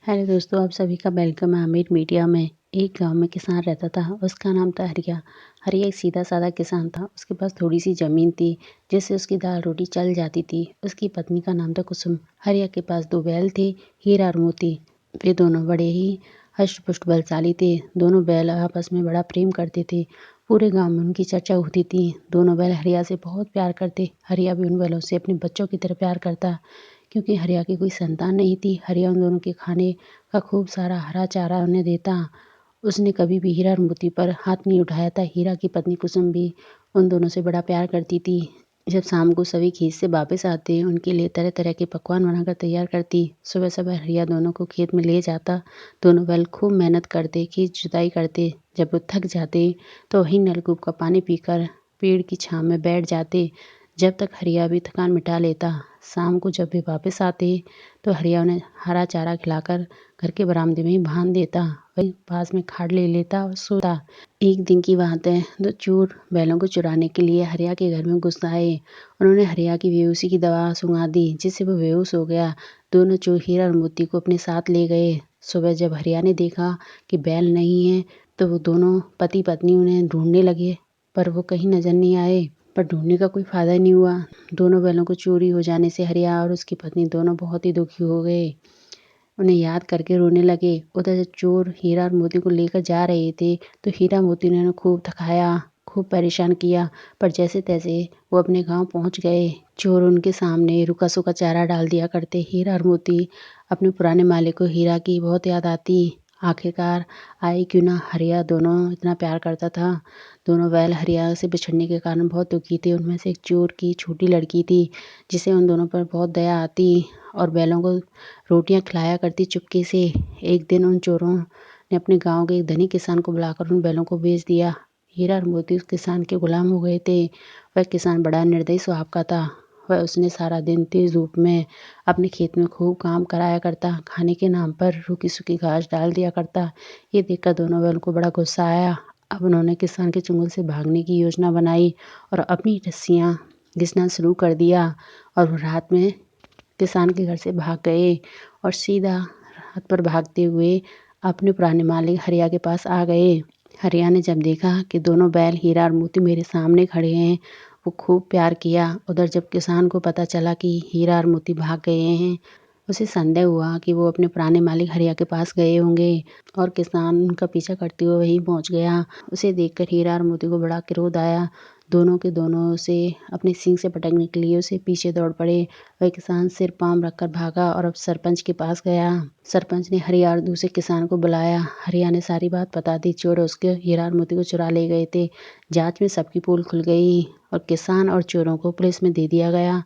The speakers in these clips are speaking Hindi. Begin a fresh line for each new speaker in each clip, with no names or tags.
हेलो दोस्तों, आप सभी का वेलकम है अमीर मीडिया में। एक गांव में किसान रहता था, उसका नाम था हरिया। हरिया एक सीधा साधा किसान था। उसके पास थोड़ी सी ज़मीन थी, जिससे उसकी दाल रोटी चल जाती थी। उसकी पत्नी का नाम था कुसुम। हरिया के पास 2 बैल थे, हीरा और मोती। वे दोनों बड़े ही हष्ट-पुष्ट बलशाली थे। दोनों बैल आपस में बड़ा प्रेम करते थे। पूरे गांव में उनकी चर्चा होती थी। दोनों बैल हरिया से बहुत प्यार करते। हरिया भी उन बैलों से अपने बच्चों की तरह प्यार करता। क्योंकि हरिया की कोई संतान नहीं थी, हरिया उन दोनों के खाने का खूब सारा हरा चारा उन्हें देता। उसने कभी भी हीरा और मोती पर हाथ नहीं उठाया था। हीरा की पत्नी कुसुम भी उन दोनों से बड़ा प्यार करती थी। जब शाम को सभी खेत से वापस आते, उनके लिए तरह तरह के पकवान बनाकर तैयार करती। सुबह सुबह हरिया दोनों को खेत में ले जाता। दोनों बैल खूब मेहनत करते, खेत जुताई करते। जब वो थक जाते तो वहीं नलकूप का पानी पीकर पेड़ की छाँव में बैठ जाते, जब तक हरिया भी थकान मिटा लेता। शाम को जब वे वापस आते तो हरिया उन्हें हरा चारा खिलाकर घर के बरामदे में ही बांध देता। वहीं पास में खाट ले लेता और सोता। एक दिन की बात है, 2 चोर बैलों को चुराने के लिए हरिया के घर में घुस आए। उन्होंने हरिया की बेहोशी की दवा सुंघा दी, जिससे वो बेहोश हो गया। दोनों चोर हीरा और मोती को अपने साथ ले गए। सुबह जब हरिया ने देखा कि बैल नहीं है, तो वो दोनों पति पत्नी उन्हें ढूंढने लगे, पर वो कहीं नजर नहीं आए। पर ढूंढने का कोई फायदा नहीं हुआ। दोनों बैलों को चोरी हो जाने से हरिया और उसकी पत्नी दोनों बहुत ही दुखी हो गए। उन्हें याद करके रोने लगे। उधर से चोर हीरा और मोती को लेकर जा रहे थे, तो हीरा मोती ने उन्हें खूब थकाया, खूब परेशान किया। पर जैसे तैसे वो अपने गांव पहुंच गए। चोर उनके सामने रूखा सूखा चारा डाल दिया करते। हीरा और मोती अपने पुराने मालिक को हीरा की बहुत याद आती। आखिरकार आए क्यों ना, हरिया दोनों इतना प्यार करता था। दोनों बैल हरिया से बिछड़ने के कारण बहुत दुखी थे। उनमें से एक चोर की छोटी लड़की थी, जिसे उन दोनों पर बहुत दया आती और बैलों को रोटियां खिलाया करती चुपके से। एक दिन उन चोरों ने अपने गांव के एक धनी किसान को बुलाकर उन बैलों को बेच दिया। हीरा और मोती उस किसान के गुलाम हो गए थे। वह किसान बड़ा निर्दयी स्वभाव का था। वह उसने सारा दिन तेज धूप में अपने खेत में खूब काम कराया करता। खाने के नाम पर रूखी सूखी घास डाल दिया करता। ये देखकर दोनों बैलों को बड़ा गुस्सा आया। अब उन्होंने किसान के चंगुल से भागने की योजना बनाई और अपनी रस्सियां घिसना शुरू कर दिया। और वो रात में किसान के घर से भाग गए और सीधा रात पर भागते हुए अपने पुराने मालिक हरिया के पास आ गए। हरिया ने जब देखा कि दोनों बैल हीरा और मोती मेरे सामने खड़े हैं, वो खूब प्यार किया। उधर जब किसान को पता चला कि हीरा और मोती भाग गए हैं, उसे संदेह हुआ कि वो अपने पुराने मालिक हरिया के पास गए होंगे और किसान उनका पीछा करते हुए वहीं पहुंच गया। उसे देखकर हीरा और मोती को बड़ा क्रोध आया। दोनों के दोनों उसे अपने सींग से पटकने के लिए उसे पीछे दौड़ पड़े। वह किसान सिर पांव रखकर भागा और अब सरपंच के पास गया। सरपंच ने हरिया और दूसरे किसान को बुलाया। हरिया ने सारी बात बता दी। चोर उसके हीरा और मोती को चुरा ले गए थे। जांच में सबकी पोल खुल गई और किसान और चोरों को पुलिस में दे दिया गया,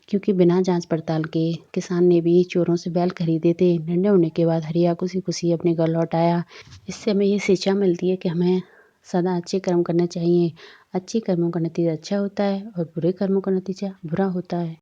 क्योंकि बिना जांच पड़ताल के किसान ने भी चोरों से बैल खरीदे थे। निर्णय होने के बाद हरिया खुशी खुशी अपने घर लौट आया। इससे हमें ये शिक्षा मिलती है कि हमें सदा अच्छे कर्म करने चाहिए। अच्छे कर्मों का नतीजा अच्छा होता है और बुरे कर्मों का नतीजा बुरा होता है।